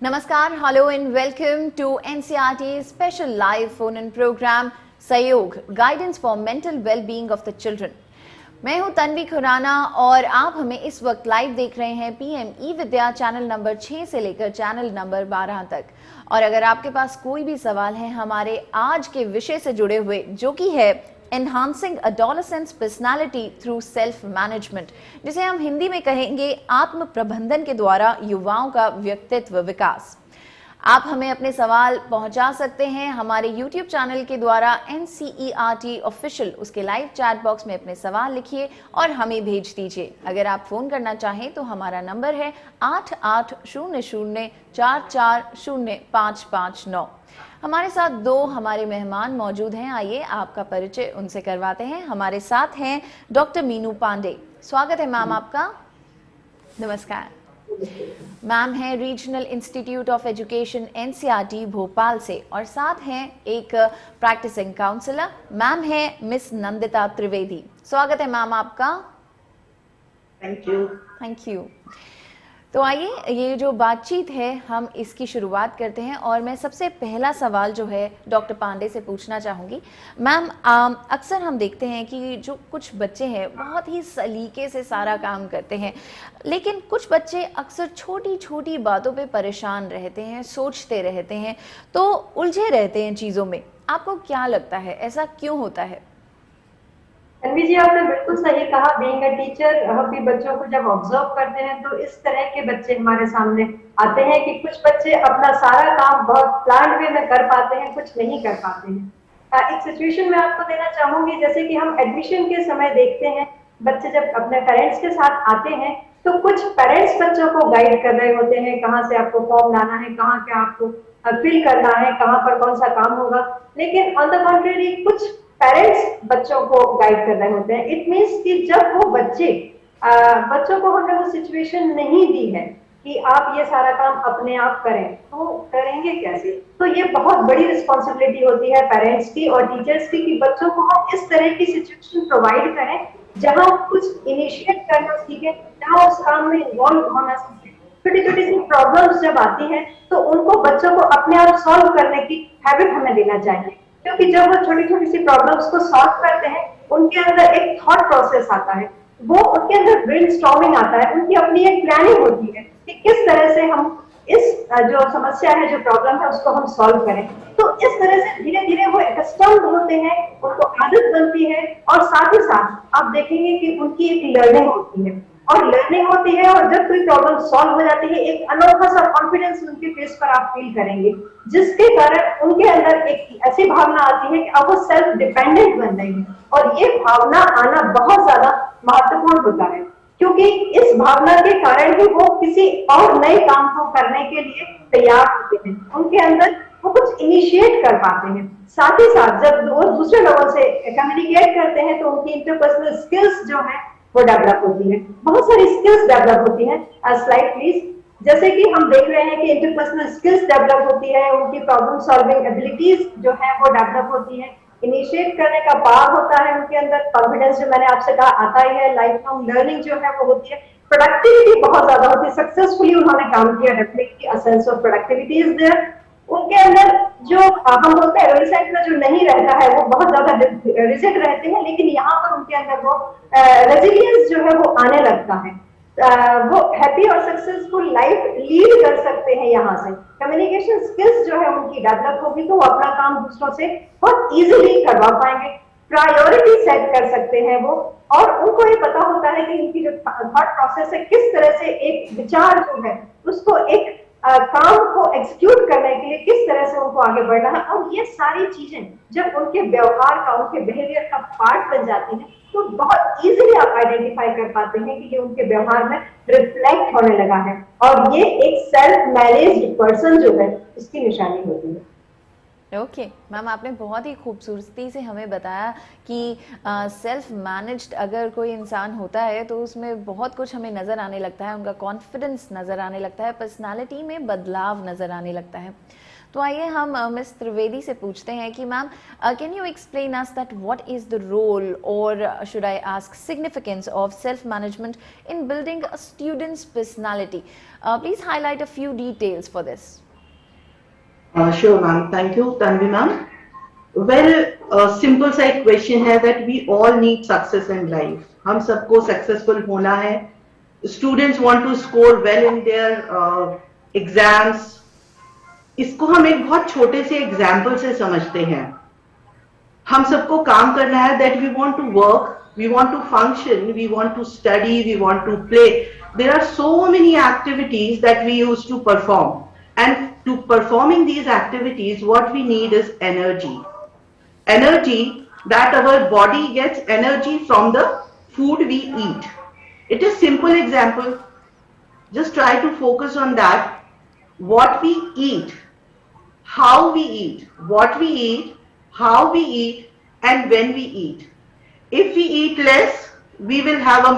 Namaskar, hello and welcome to NCERT special live phone-in program Sahyog, Guidance for Mental Well-being of the Children. मैं हूं तन्वी खुराना और आप हमें इस वक्त लाइव देख रहे हैं पीएम eVidya चैनल नंबर 6 से लेकर चैनल नंबर 12 तक। और अगर आपके पास कोई भी सवाल है हमारे आज के विषय से जुड़े हुए, जो कि है enhancing adolescence personality through self management, जिसे हम हिंदी में कहेंगे आत्म प्रबंधन के द्वारा युवाओं का व्यक्तित्व विकास, आप हमें अपने सवाल पहुंचा सकते हैं हमारे YouTube चैनल के द्वारा ncertofficial, उसके लाइव चैट बॉक्स में अपने सवाल लिखिए और हमें भेज दीजिए। अगर आप फोन करना चाहें तो हमारा नंबर है 8800440559। हमारे साथ दो हमारे मेहमान मौजूद हैं, आइए आपका परिचय उनसे करवाते हैं। हमारे साथ हैं डॉक्टर मीनू पांडे। स्वागत है मैम आपका। नमस्कार मैम है regional institute of education NCERT Bhopal से, और साथ हैं एक प्रैक्टिसिंग काउंसलर मैम है मिस नंदिता त्रिवेदी। स्वागत है मैम आपका। Thank you. Thank you. तो आइए ये जो बातचीत है हम इसकी शुरुआत करते हैं, और मैं सबसे पहला सवाल जो है डॉक्टर पांडे से पूछना चाहूँगी। मैम, अक्सर हम देखते हैं कि जो कुछ बच्चे हैं बहुत ही सलीके से सारा काम करते हैं, लेकिन कुछ बच्चे अक्सर छोटी छोटी बातों पे परेशान रहते हैं, सोचते रहते हैं, तो उलझे रहते हैं चीज़ों में। आपको क्या लगता है ऐसा क्यों होता है? तन्वी जी, आपने बिल्कुल सही कहा। बीइंग अ टीचर, हम भी बच्चों को जब ऑब्जर्व करते हैं तो इस तरह के बच्चे हमारे सामने आते हैं कि कुछ बच्चे अपना सारा काम बहुत प्लान वे में कर पाते हैं, कुछ नहीं कर पाते हैं। एक सिचुएशन में आपको देना चाहूंगी, जैसे कि हम एडमिशन के समय देखते हैं बच्चे जब अपने पेरेंट्स के साथ आते हैं तो कुछ पेरेंट्स बच्चों को गाइड कर रहे होते हैं, कहाँ से आपको फॉर्म लाना है, कहाँ क्या आपको फिल करना है, कहाँ पर कौन सा काम होगा। लेकिन ऑन द कॉन्ट्रेरी कुछ पेरेंट्स बच्चों को गाइड कर रहे होते हैं। इट मीन्स कि जब वो बच्चों को हमने वो सिचुएशन नहीं दी है कि आप ये सारा काम अपने आप करें, तो करेंगे कैसे? तो ये बहुत बड़ी रिस्पॉन्सिबिलिटी होती है पेरेंट्स की और टीचर्स की कि बच्चों को हम इस तरह की सिचुएशन प्रोवाइड करें जहां कुछ इनिशिएट करना सीखे, जहां उस काम में इन्वॉल्व होना सीखे। छोटी छोटी सी प्रॉब्लम्स जब आती हैं तो उनको बच्चों को अपने आप सॉल्व करने की हैबिट हमें देना चाहिए, क्योंकि जब वो छोटी छोटी सी प्रॉब्लम्स को सॉल्व करते हैं उनके अंदर एक थॉट प्रोसेस आता है, वो उनके अंदर ब्रेनस्टॉर्मिंग आता है, उनकी अपनी एक प्लानिंग होती है कि किस तरह से हम इस जो समस्या है, जो प्रॉब्लम है, उसको हम सॉल्व करें। तो इस तरह से धीरे धीरे वो एक्सटर्न होते हैं, उनको आदत बनती है, और साथ ही साथ आप देखेंगे कि उनकी एक लर्निंग होती है और जब कोई प्रॉब्लम सॉल्व हो जाती है एक अनोखा सा कॉन्फिडेंस उनके फेस पर आप फील करेंगे, जिसके कारण उनके अंदर एक ऐसी भावना आती है कि अब वो सेल्फ डिपेंडेंट बन रही है। और ये भावना आना बहुत ज्यादा महत्वपूर्ण होता है, क्योंकि इस भावना के कारण ही वो किसी और नए काम को करने के लिए तैयार होते हैं, उनके अंदर वो कुछ इनिशिएट कर पाते हैं। साथ ही साथ जब वो दूसरे लोगों से कम्युनिकेट करते हैं तो उनकी इंटरपर्सनल स्किल्स जो है वो डेवलप होती है। बहुत सारी स्किल्स डेवलप होती हैं। Slide please. जैसे कि हम देख रहे हैं कि इंटरपर्सनल स्किल्स डेवलप होती है, उनकी प्रॉब्लम सॉल्विंग एबिलिटीज जो है वो डेवलप होती है, इनिशिएट करने का पावर होता है उनके अंदर, कॉन्फिडेंस जो मैंने आपसे कहा आता ही है, लाइफ लॉन्ग लर्निंग जो है वो होती है, प्रोडक्टिविटी बहुत ज्यादा होती है, सक्सेसफुली उन्होंने काम किया, definitely a sense of productivity is there. उनके अंदर जो हम बोलते हैं रिसेंट में जो नहीं रहता है वो बहुत ज्यादा रिजिड रहते हैं, लेकिन यहाँ पर उनके अंदर वो रेजिलियंस जो है वो आने लगता है। वो हैप्पी और सक्सेसफुल लाइफ लीड कर सकते हैं। यहाँ से कम्युनिकेशन स्किल्स जो है उनकी डेवलप होगी तो वो अपना काम दूसरों से बहुत इजीली करवा पाएंगे, प्रायोरिटी सेट कर सकते हैं वो, और उनको ये पता होता है कि इनकी जो थॉट प्रोसेस है किस तरह से एक विचार जो है उसको एक काम को एग्जीक्यूट करने के लिए किस तरह से उनको आगे बढ़ना है। और ये सारी चीजें जब उनके व्यवहार का, उनके बिहेवियर का पार्ट बन जाती हैं तो बहुत इजीली आप आइडेंटिफाई कर पाते हैं कि ये उनके व्यवहार में रिफ्लेक्ट होने लगा है, और ये एक सेल्फ मैनेज्ड पर्सन जो है इसकी निशानी होती है। ओके मैम, आपने बहुत ही खूबसूरती से हमें बताया कि सेल्फ मैनेज्ड अगर कोई इंसान होता है तो उसमें बहुत कुछ हमें नज़र आने लगता है, उनका कॉन्फिडेंस नज़र आने लगता है, पर्सनालिटी में बदलाव नज़र आने लगता है। तो आइए हम मिस त्रिवेदी से पूछते हैं कि ma'am, can you explain us that what is the role और should I ask significance of self management in building a student's personality? Please highlight a few details for this. Sure, ma'am. Thank you, Tanvi, ma'am. Well, simple सा एक question है that we all need success in life. हम सबको successful होना है. Students want to score well in their exams. इसको हम एक बहुत छोटे से एग्जाम्पल से समझते हैं. हम सबको काम करना है that we want to work, we want to function, we want to study, we want to play. There are so many activities that we used to perform. And to performing these activities, what we need is energy. Energy, that our body gets energy from the food we eat. It is simple example. Just try to focus on that. What we eat, how we eat, what we eat, how we eat, and when we eat. If we eat less, we will have a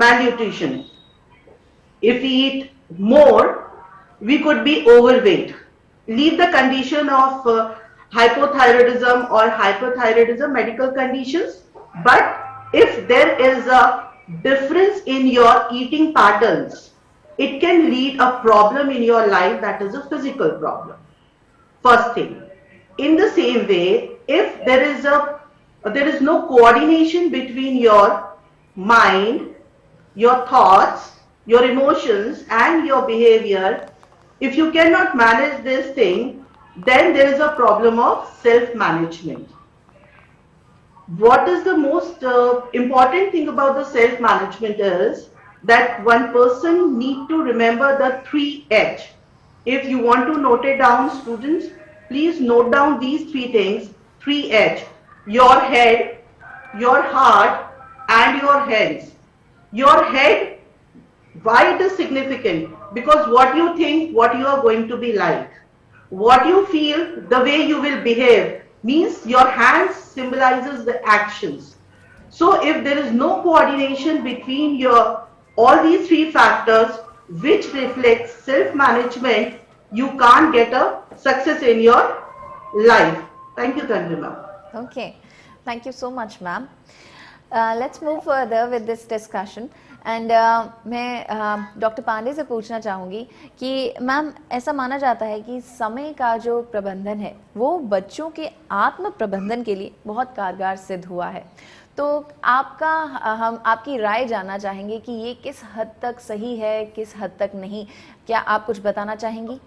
malnutrition. If we eat more, we could be overweight. Leave the condition of hypothyroidism or hyperthyroidism, medical conditions. But if there is a difference in your eating patterns, it can lead a problem in your life, that is a physical problem. First thing. In the same way, if there is no coordination between your mind, your thoughts, your emotions and your behavior, if you cannot manage this thing, then there is a problem of self-management. What is the most important thing about the self-management is that one person need to remember the 3H. If you want to note it down, students, please note down these 3 things. 3H. Your head, your heart and your hands. Your head, why it is significant? Because what you think, what you are going to be like. What you feel, the way you will behave, means your hands symbolizes the actions. So if there is no coordination between all these 3 factors which reflects self-management, you can't get a success in your life. Thank you, Tanvi ma'am. Okay, thank you so much, ma'am. Let's move further with this discussion. And मैं doctor Pandey से पूछना चाहूँगी कि ma'am, ऐसा माना जाता है कि समय का जो प्रबंधन है वो बच्चों के आत्म प्रबंधन के लिए बहुत कारगर सिद्ध हुआ है. तो हम आपकी राय जानना चाहेंगे कि ये किस हद तक सही है, किस हद तक नहीं. क्या आप कुछ बताना चाहेंगी?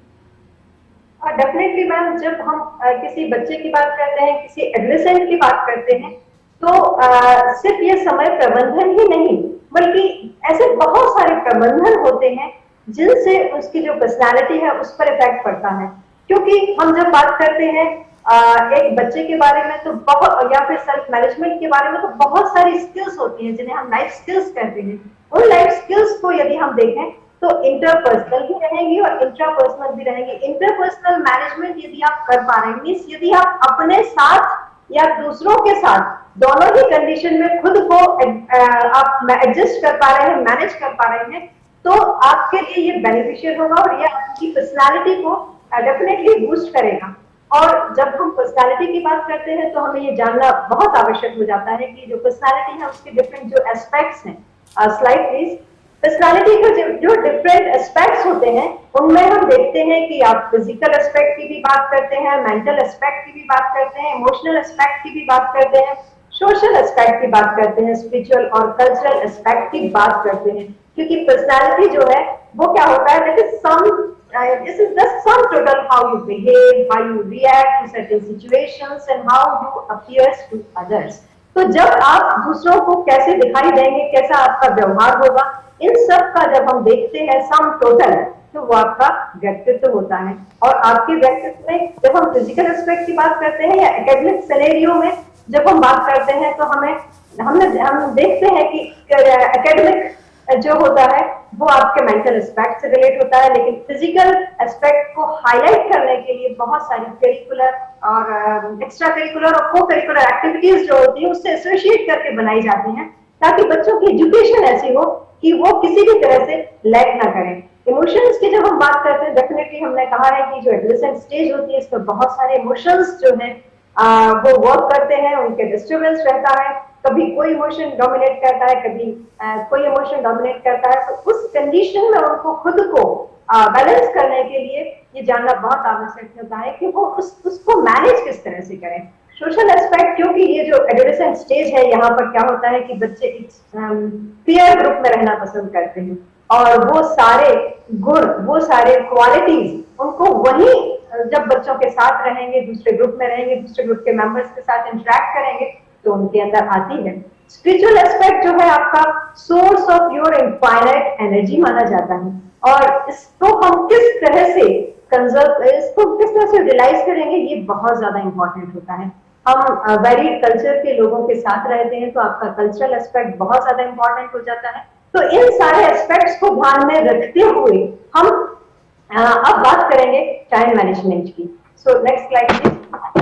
डेफिनेटली मैम, जब हम किसी बच्चे की बात करते हैं, किसी एडोलेसेंट की बात करते हैं, तो सिर्फ ये समय प्रबंधन ही नहीं बल्कि ऐसे बहुत सारे प्रबंधन होते हैं जिनसे उसकी जो पर्सनालिटी है उस पर इफेक्ट पड़ता है. क्योंकि हम जब बात करते हैं एक बच्चे के बारे में तो बहुत, या फिर सेल्फ मैनेजमेंट के बारे में, तो बहुत सारी स्किल्स होती हैं जिन्हें हम लाइफ स्किल्स कहते हैं. उन लाइफ स्किल्स को यदि हम देखें तो इंटरपर्सनल भी रहेंगी और इंट्रापर्सनल भी रहेंगी. इंटरपर्सनल मैनेजमेंट यदि आप कर पा रहे हैं, मीन्स यदि आप अपने साथ या दूसरों के साथ दोनों ही कंडीशन में खुद को आप एडजस्ट कर पा रहे हैं, मैनेज कर पा रहे हैं, तो आपके लिए ये बेनिफिशियल होगा और ये आपकी पर्सनालिटी को डेफिनेटली बूस्ट करेगा. और जब हम पर्सनालिटी की बात करते हैं तो हमें ये जानना बहुत आवश्यक हो जाता है कि जो पर्सनालिटी है उसके डिफरेंट जो एस्पेक्ट्स हैं. Slide please. पर्सनालिटी के जो डिफरेंट एस्पेक्ट्स होते हैं उनमें हम देखते हैं कि आप फिजिकल एस्पेक्ट की भी बात करते हैं, मेंटल एस्पेक्ट की भी बात करते हैं, इमोशनल एस्पेक्ट की भी बात करते हैं, सोशल एस्पेक्ट की बात करते हैं, स्पिरिचुअल और कल्चरल एस्पेक्ट की बात करते हैं. क्योंकि पर्सनालिटी जो है वो क्या होता है, this is the sum total how you behave, how you react to certain situations and how you appears to others. तो जब आप दूसरों को कैसे दिखाई देंगे, कैसा आपका व्यवहार होगा, इन सब का जब हम देखते हैं सम टोटल, तो वो आपका व्यक्तित्व होता है. और आपके व्यक्तित्व में जब हम फिजिकल एस्पेक्ट की बात करते हैं या एकेडमिक सिनेरियो में जब हम बात करते हैं तो हम देखते हैं कि एकेडमिक जो होता है वो आपके मेंटल एस्पेक्ट से रिलेट होता है, लेकिन फिजिकल एस्पेक्ट को हाईलाइट करने के लिए बहुत सारी करिकुलर और एक्स्ट्रा करिकुलर और को करिकुलर एक्टिविटीज जो होती है उससे एसोसिएट करके बनाई जाती हैं ताकि बच्चों की एजुकेशन ऐसी हो कि वो किसी भी तरह से लैग ना करें. इमोशंस की जब हम बात करते हैं, डेफिनेटली हमने कहा है कि जो एडोलेसेंट स्टेज होती है इसमें बहुत सारे इमोशंस जो हैं वो वर्क करते हैं, उनके डिस्टर्बेंस रहता है, कभी कोई इमोशन डोमिनेट करता है, कभी कोई इमोशन डोमिनेट करता है। तो उस कंडीशन में उनको खुद को बैलेंस करने के लिए ये जानना बहुत आवश्यक होता है कि वो उसको मैनेज किस तरह से करें। सोशल एस्पेक्ट, क्योंकि ये जो एडोलेसेंट स्टेज है यहाँ पर क्या होता है कि बच्चे पीयर ग्रुप में रहना पसंद करते हैं और वो सारे गुण, वो सारे क्वालिटीज उनको वही जब बच्चों के साथ रहेंगे, दूसरे ग्रुप में रहेंगे, दूसरे ग्रुप के मेंबर्स के साथ इंटरेक्ट करेंगे तो उनके अंदर आती है। स्पिरिचुअल एस्पेक्ट जो है आपका source of your infinite energy माना जाता है और इसको हम किस तरह से इसको किस तरह से रियलाइज करेंगे ये बहुत ज्यादा इंपॉर्टेंट होता है। हम वेरिड कल्चर के लोगों के साथ रहते हैं तो आपका कल्चरल एस्पेक्ट बहुत ज्यादा इंपॉर्टेंट हो जाता है। तो इन सारे एस्पेक्ट्स को ध्यान में रखते हुए हम अब बात करेंगे टाइम मैनेजमेंट की। So next slide please.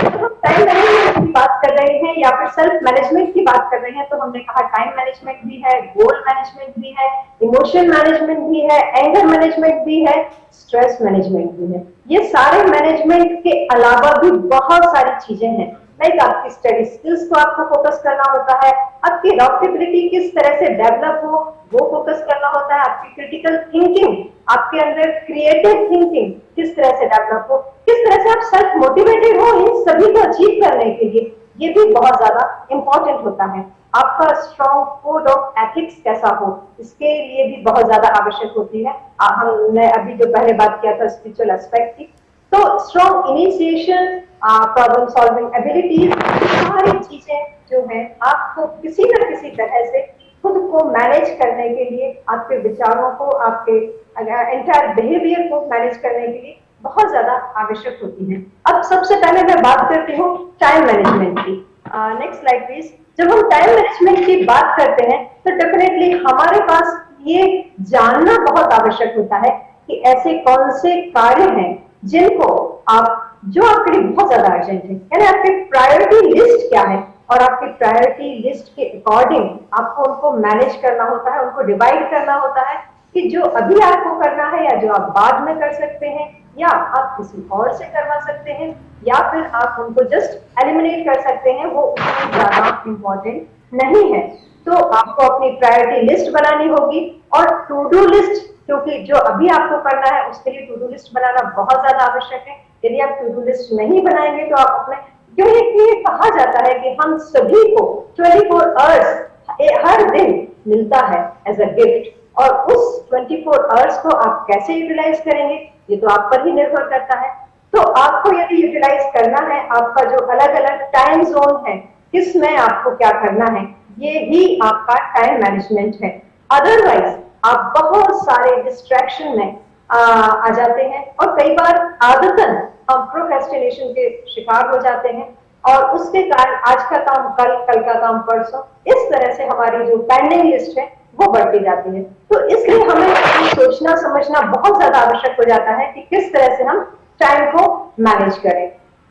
जब हम टाइम मैनेजमेंट की बात कर रहे हैं या फिर सेल्फ मैनेजमेंट की बात कर रहे हैं तो हमने कहा टाइम मैनेजमेंट भी है, गोल मैनेजमेंट भी है, इमोशन मैनेजमेंट भी है, एंगर मैनेजमेंट भी है, स्ट्रेस मैनेजमेंट भी है। ये सारे मैनेजमेंट के अलावा भी बहुत सारी चीजें हैं। लाइक आपकी स्टडी स्किल्स को आपको फोकस करना होता है, आपकी एडॉप्टेबिलिटी किस तरह से डेवलप हो वो फोकस करना होता है, आपकी क्रिटिकल थिंकिंग, आपके अंदर क्रिएटिव थिंकिंग किस तरह से डेवलप हो, किस तरह से आप सेल्फ मोटिवेटेड हो इन सभी को अचीव करने के लिए, ये भी बहुत ज्यादा इंपॉर्टेंट होता है। आपका स्ट्रॉन्ग कोड ऑफ एथिक्स कैसा हो इसके लिए भी बहुत ज्यादा आवश्यक होती है। हमने अभी जो पहले बात किया था स्पिरिचुअल एस्पेक्ट की, तो strong initiation, problem solving abilities, सारी चीजें जो है आपको किसी न किसी तरह से खुद को मैनेज करने के लिए, आपके विचारों को, आपके एंटायर बिहेवियर को मैनेज करने के लिए बहुत ज्यादा आवश्यक होती है। अब सबसे पहले मैं बात करती हूँ टाइम मैनेजमेंट की। Next slide please. जब हम टाइम मैनेजमेंट की बात करते हैं तो डेफिनेटली हमारे पास ये जानना बहुत आवश्यक होता है कि ऐसे कौन से कार्य हैं जिनको आप, जो आपके लिए बहुत ज्यादा अर्जेंट है, यानी आपकी प्रायोरिटी लिस्ट क्या है और आपकी प्रायोरिटी लिस्ट के अकॉर्डिंग आपको उनको मैनेज करना होता है, उनको डिवाइड करना होता है कि जो अभी आपको करना है या जो आप बाद में कर सकते हैं या आप किसी और से करवा सकते हैं या फिर आप उनको जस्ट एलिमिनेट कर सकते हैं, वो उतना ज्यादा इंपॉर्टेंट नहीं है। तो आपको अपनी प्रायोरिटी लिस्ट बनानी होगी और टू डू लिस्ट, क्योंकि जो अभी आपको करना है उसके लिए टू डू लिस्ट बनाना बहुत ज्यादा आवश्यक है। यदि आप टू डू लिस्ट नहीं बनाएंगे तो आप अपने, क्यों ये कहा जाता है कि हम सभी को 24 आवर्स हर दिन मिलता है एज अ गिफ्ट, और उस 24 आवर्स को आप कैसे यूटिलाइज करेंगे ये तो आप पर ही निर्भर करता है। तो आपको यदि यूटिलाइज करना है, आपका जो अलग अलग टाइम जोन है किसमें आपको क्या करना है, ये ही आपका टाइम मैनेजमेंट है। अदरवाइज आप बहुत सारे डिस्ट्रैक्शन में आ जाते हैं और कई बार आदतन हम प्रोक्रेस्टिनेशन के शिकार हो जाते हैं और उसके कारण आज का काम कल, कल का काम परसों, इस तरह से हमारी जो पेंडिंग लिस्ट है वो बढ़ती जाती है। तो इसलिए हमें सोचना समझना बहुत ज्यादा आवश्यक हो जाता है कि किस तरह से हम टाइम को मैनेज करें।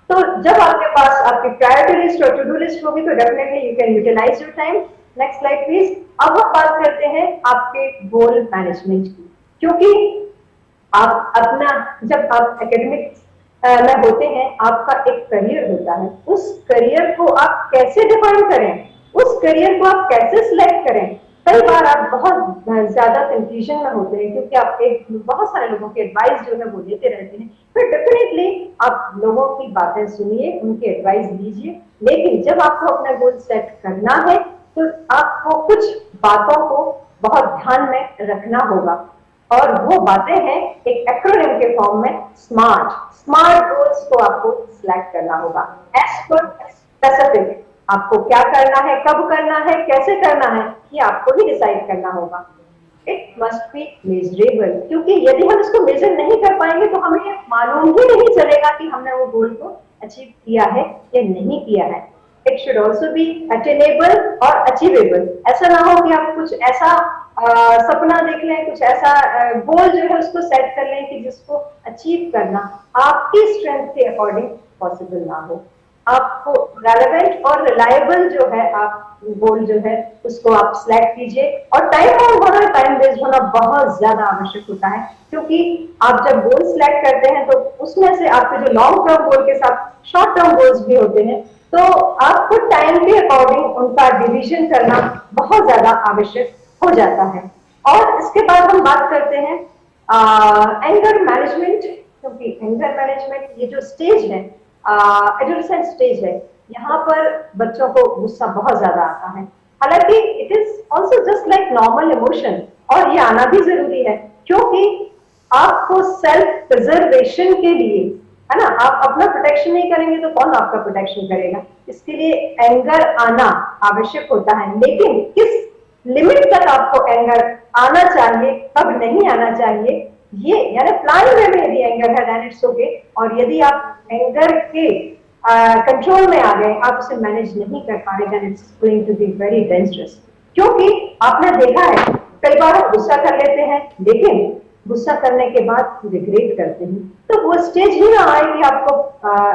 तो जब आपके पास आपकी प्रायोरिटी लिस्ट और टू डू लिस्ट होगी तो definitely you can utilise your time. Next slide please. अब हम बात करते हैं आपके गोल मैनेजमेंट की, क्योंकि आप अपना, जब आप एकेडमिक में होते हैं आपका एक करियर होता है, उस करियर को आप कैसे डिफाइन करें, उस करियर को आप कैसे सिलेक्ट करें, कई बार आप बहुत ज्यादा कंफ्यूजन में होते हैं क्योंकि आप बहुत सारे लोगों की एडवाइस जो है वो लेते रहते हैं। तो डेफिनेटली आप लोगों की बातें सुनिए, उनकी एडवाइस लीजिए, लेकिन जब आपको अपना गोल सेट करना है तो आपको कुछ बातों को बहुत ध्यान में रखना होगा और वो बातें हैं एक एक्रोनिम के फॉर्म में स्मार्ट गोल्स को आपको सिलेक्ट करना होगा। एज पर स्पेसिफिक, आपको क्या करना है, कब करना है, कैसे करना है, ये आपको ही डिसाइड करना होगा। इट मस्ट बी मेजरेबल, क्योंकि यदि हम इसको मेजर नहीं कर पाएंगे तो हमें मालूम ही नहीं चलेगा कि हमने वो गोल को अचीव किया है या नहीं किया है। It should also be attainable और अचीवेबल। ऐसा ना हो कि आप कुछ ऐसा सपना देख लें, कुछ ऐसा गोल जो है उसको सेट कर लें कि जिसको अचीव करना आपकी स्ट्रेंथ के अकॉर्डिंग पॉसिबल ना हो। आपको रेलेवेंट और रिलायबल जो है आप गोल जो है उसको आप सिलेक्ट कीजिए। और टाइम बाउंड होना, टाइम बेस्ड होना बहुत ज्यादा आवश्यक होता है, क्योंकि आप जब गोल सिलेक्ट करते हैं तो उसमें से आपके जो लॉन्ग टर्म गोल के साथ शॉर्ट टर्म गोल्स भी होते हैं, तो आपको टाइम के अकॉर्डिंग उनका डिवीजन करना बहुत ज्यादा आवश्यक हो जाता है। और इसके बाद हम बात करते हैं एंगर मैनेजमेंट, क्योंकि एंगर मैनेजमेंट ये जो स्टेज है, एडोलेसेंट स्टेज है, यहाँ पर बच्चों को गुस्सा बहुत ज्यादा आता है। हालांकि it is also just like normal emotion, और ये आना भी जरूरी है, क्योंकि आपको सेल्फ प्रिजर्वेशन के लिए, है ना, आप अपना प्रोटेक्शन नहीं करेंगे तो कौन आपका प्रोटेक्शन करेगा। इसके लिए एंगर आना आवश्यक होता है, लेकिन किस लिमिट तक आपको एंगर आना चाहिए, कब नहीं आना चाहिए, ये यानी प्लान वे में यदि एंगर है देन इट्स ओके। और यदि आप एंगर के कंट्रोल में आ गए, आप उसे मैनेज नहीं कर पा रहे, then it's going to be very dangerous. क्योंकि आपने देखा है कई बार हम गुस्सा कर लेते हैं, लेकिन गुस्सा करने के बाद रिग्रेट करते हैं, तो वो स्टेज ही ना आए कि आपको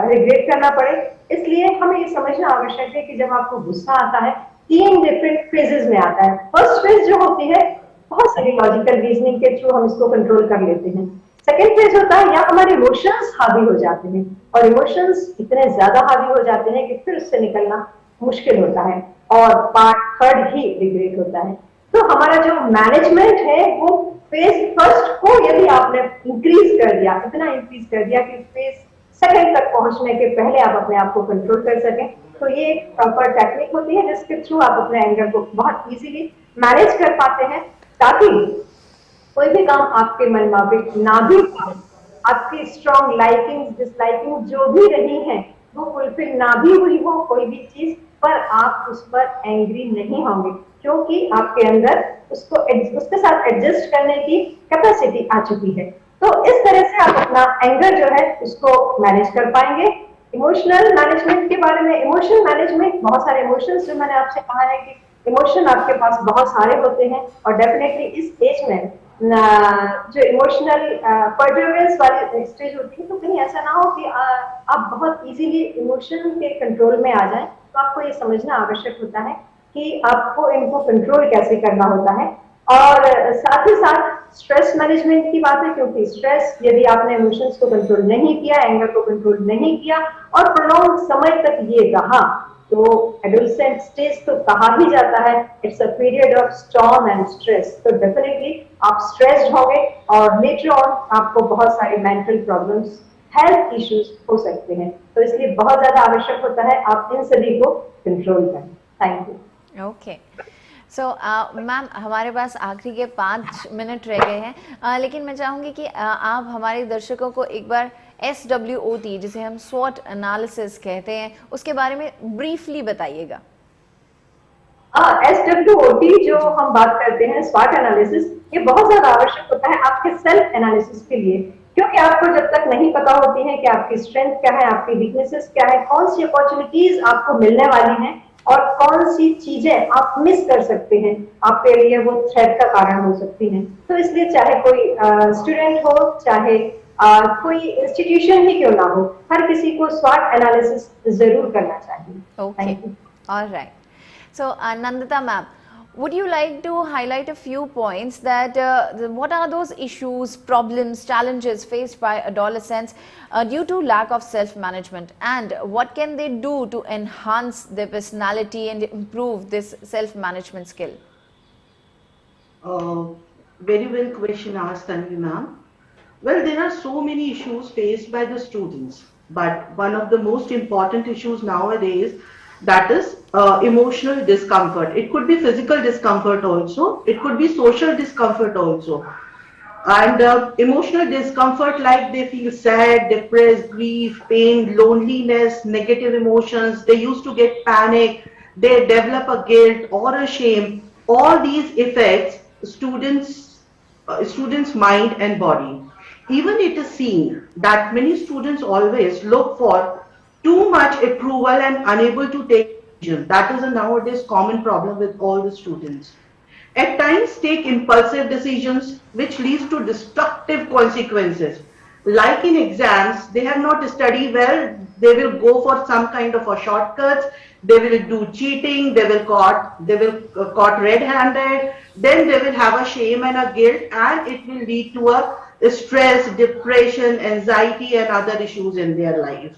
रिग्रेट करना पड़े। इसलिए हमें ये समझना आवश्यक है कि जब आपको गुस्सा आता है, 3 डिफरेंट फेजेस में आता है। फर्स्ट फेज जो होती है, बहुत सारी लॉजिकल रीजनिंग के थ्रू हम इसको कंट्रोल कर लेते हैं। सेकेंड फेज होता है, या हमारे इमोशंस हावी हो जाते हैं, और इमोशंस इतने ज्यादा हावी हो जाते हैं कि फिर उससे निकलना मुश्किल होता है, और पार्ट थर्ड ही रिग्रेट होता है। तो हमारा जो मैनेजमेंट है वो फेज फर्स्ट को यदि आपने इंक्रीज कर दिया, इतना इंक्रीज कर दिया कि फेज सेकंड तक पहुंचने के पहले आप अपने आप को कंट्रोल कर सकें, तो ये एक प्रॉपर टेक्निक होती है जिसके थ्रू आप अपने एंगर को बहुत इजीली मैनेज कर पाते हैं, ताकि कोई भी काम आपके मन मुताबिक ना भी हो, आपकी स्ट्रॉन्ग लाइकिंग डिसलाइकिंग जो भी रही है वो फुलफिल ना भी हुई हो कोई भी चीज, पर आप उस पर एंग्री नहीं होंगे, क्योंकि आपके अंदर उसके साथ एडजस्ट करने की कैपेसिटी आ चुकी है। तो इस तरह से आप अपना एंगर जो है उसको मैनेज कर पाएंगे। इमोशनल मैनेजमेंट के बारे में, इमोशनल मैनेजमेंट, बहुत सारे इमोशंस जो मैंने आपसे कहा है कि इमोशन आपके पास बहुत सारे होते हैं, और डेफिनेटली इस एज में जो इमोशनल परसिवरेंस वाली स्टेज होती है, तो कहीं ऐसा ना हो कि आप बहुत इजीली इमोशन के कंट्रोल में आ जाएं। तो आपको ये समझना आवश्यक होता है कि आपको इनको कंट्रोल कैसे करना होता है। और साथ ही साथ स्ट्रेस मैनेजमेंट की बात है, क्योंकि स्ट्रेस यदि आपने इमोशंस को कंट्रोल नहीं किया, एंगर को कंट्रोल नहीं किया और प्रोलॉन्ग समय तक ये रहा, तो एडोलेसेंट स्टेज तो कहा ही जाता है it's a period of storm and stress. तो डेफिनेटली आप स्ट्रेस्ड होंगे, और लेटर ऑन आपको बहुत सारी मेंटल प्रॉब्लम्स, हेल्थ इश्यूज हो सकते हैं। तो इसलिए बहुत ज्यादा आवश्यक होता है आप इन सभी को कंट्रोल करें। Thank you. Okay, so ma'am हमारे पास आखिरी के 5 मिनट रह गए हैं, लेकिन मैं चाहूँगी कि आप हमारे दर्शकों को एक बार SWOT, जिसे हम स्वॉट एनालिसिस कहते हैं, उसके बारे में ब्रीफली बताइएगा। SWOT जो हम बात करते हैं, स्वॉट एनालिसिस, ये बहुत ज्यादा आवश्यक होता है आपके सेल्फ एनालिसिस के लिए, क्योंकि आपको जब तक नहीं पता होती है कि आपकी स्ट्रेंथ क्या है, आपकी वीकनेसेस क्या है, कौन सी अपॉर्चुनिटीज आपको मिलने वाली हैं और कौन सी चीजें आप मिस कर सकते हैं, आपके लिए वो थ्रेट का कारण हो सकती हैं। तो इसलिए चाहे कोई स्टूडेंट हो, चाहे कोई इंस्टीट्यूशन ही क्यों ना हो, हर किसी को स्वॉट एनालिसिस जरूर करना चाहिए। Okay, alright. So, Nandita ma'am, would you like to highlight a few points that what are those issues, problems, challenges faced by adolescents due to lack of self-management, and what can they do to enhance their personality and improve this self-management skill? Very well question asked, Tanvi ma'am. Well, there are so many issues faced by the students, but one of the most important issues nowadays, that is emotional discomfort. It could be physical discomfort also, it could be social discomfort also, and emotional discomfort like they feel sad, depressed, grief, pain, loneliness, negative emotions, they used to get panic, they develop a guilt or a shame. All these affects students mind and body. Even it is seen that many students always look for too much approval and unable to take decisions. That is a nowadays common problem with all the students. At times take impulsive decisions which leads to destructive consequences. Like in exams, they have not studied well, they will go for some kind of a shortcuts, they will do cheating, they will caught red-handed, then they will have a shame and a guilt, and it will lead to a stress, depression, anxiety, and other issues in their life.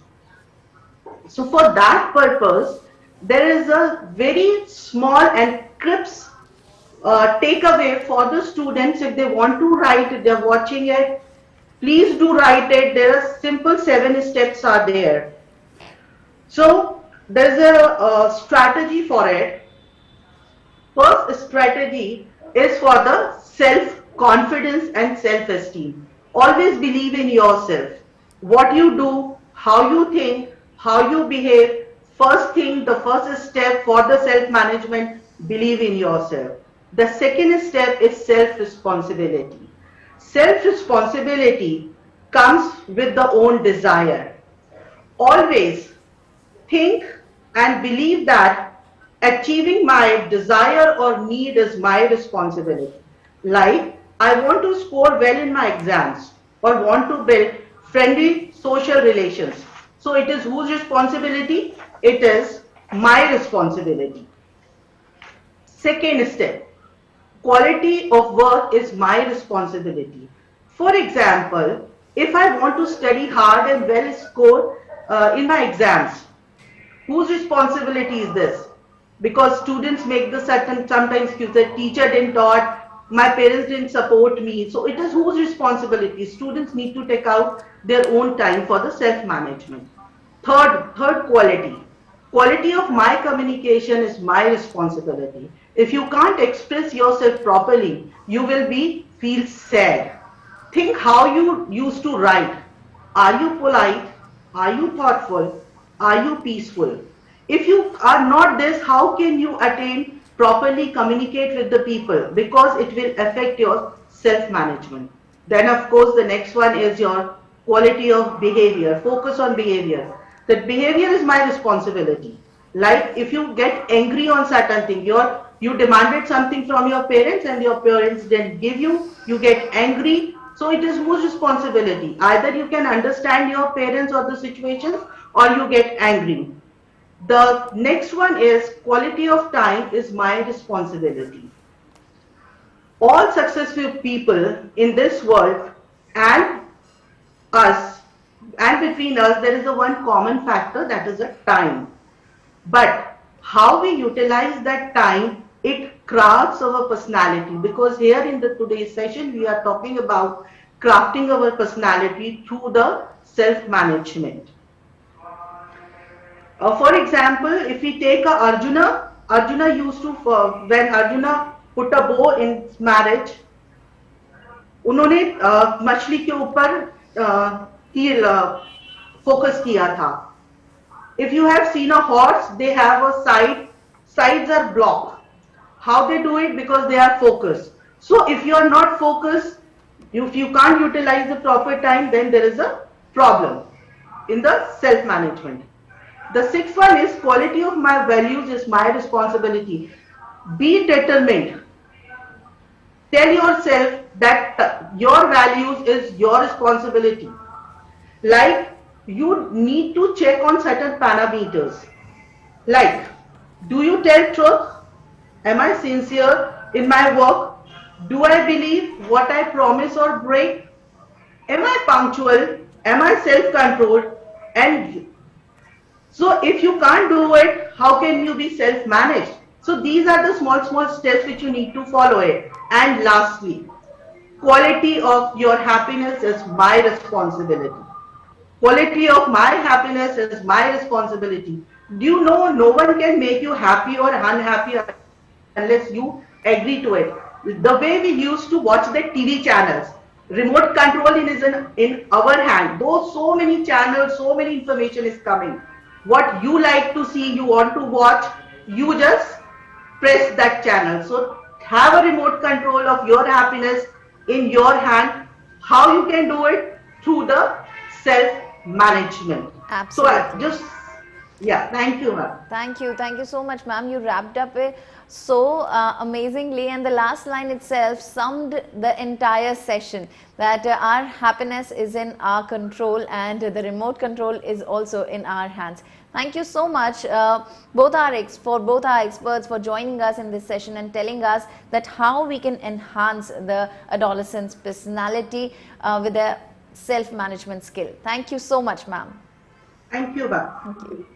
So for that purpose, there is a very small and crisp takeaway for the students. If they want to write, if they're watching it, please do write it. There are simple 7 steps are there. So there's a strategy for it. First strategy is for the self-confidence and self-esteem. Always believe in yourself. What you do, how you think, how you behave. First thing, the first step for the self-management, believe in yourself. The second step is self-responsibility. Self-responsibility comes with the own desire. Always think and believe that achieving my desire or need is my responsibility. Like, I want to score well in my exams or want to build friendly social relations. So it is whose responsibility? It is my responsibility. Second step, quality of work is my responsibility. For example, if I want to study hard and well score in my exams, whose responsibility is this? Because students make the sometimes excuse that teacher didn't taught, my parents didn't support me. So it is whose responsibility? Students need to take out their own time for the self-management. Third quality. Quality of my communication is my responsibility. If you can't express yourself properly, you will feel sad. Think how you used to write. Are you polite? Are you thoughtful? Are you peaceful? If you are not this, how can you attain properly communicate with the people? Because it will affect your self-management. Then of course the next one is your quality of behavior. Focus on behavior. That behavior is my responsibility. Like if you get angry on certain thing, you demanded something from your parents and your parents didn't give you, you get angry. So it is whose responsibility? Either you can understand your parents or the situations, or you get angry. The next one is quality of time is my responsibility. All successful people in this world and us, and between us, there is a one common factor, that is a time. But how we utilize that time, it crafts our personality. Because here in the today's session, we are talking about crafting our personality through the self-management. For example, if we take Arjuna used to, when Arjuna put a bow in marriage, उन्होंने मछली के ऊपर तीर focus किया था. If you have seen a horse, they have a sides are blocked. How they do it? Because they are focused. So if you are not focused, if you can't utilize the proper time, then there is a problem in the self-management. The sixth one is quality of my values is my responsibility. Be determined. Tell yourself that your values is your responsibility. Like you need to check on certain parameters. Like, do you tell truth? Am I sincere in my work? Do I believe what I promise or break? Am I punctual? Am I self-controlled? And so if you can't do it, how can you be self-managed? So these are the small steps which you need to follow it. And lastly, quality of your happiness is my responsibility. Quality of my happiness is my responsibility. Do you know no one can make you happy or unhappy unless you agree to it? The way we used to watch the TV channels, remote control is in our hand. Though so many channels, so many information is coming. What you like to see, you want to watch, you just press that channel. So have a remote control of your happiness in your hand. How you can do it? Through the self-management. Absolutely. So just Yeah, thank you, ma'am. Thank you so much, ma'am. You wrapped up it so amazingly, and the last line itself summed the entire session, that our happiness is in our control and the remote control is also in our hands. Thank you so much, both our experts for joining us in this session and telling us that how we can enhance the adolescent's personality with a self-management skill. Thank you so much, ma'am. Thank you, ma'am. Thank you.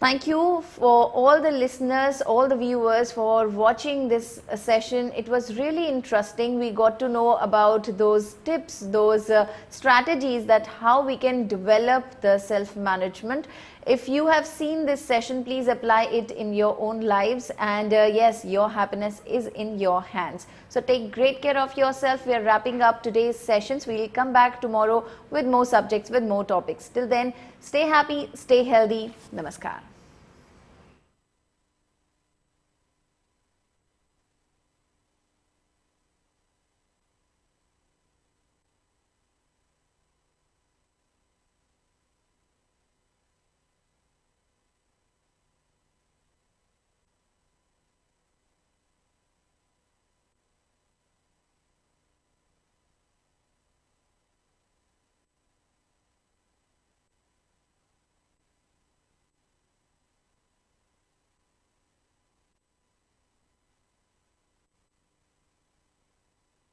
Thank you for all the listeners, all the viewers for watching this session. It was really interesting. We got to know about those tips, those strategies that how we can develop the self-management. If you have seen this session, please apply it in your own lives, and yes, your happiness is in your hands. So take great care of yourself. We are wrapping up today's sessions. We will come back tomorrow with more subjects, with more topics. Till then, stay happy, stay healthy. Namaskar.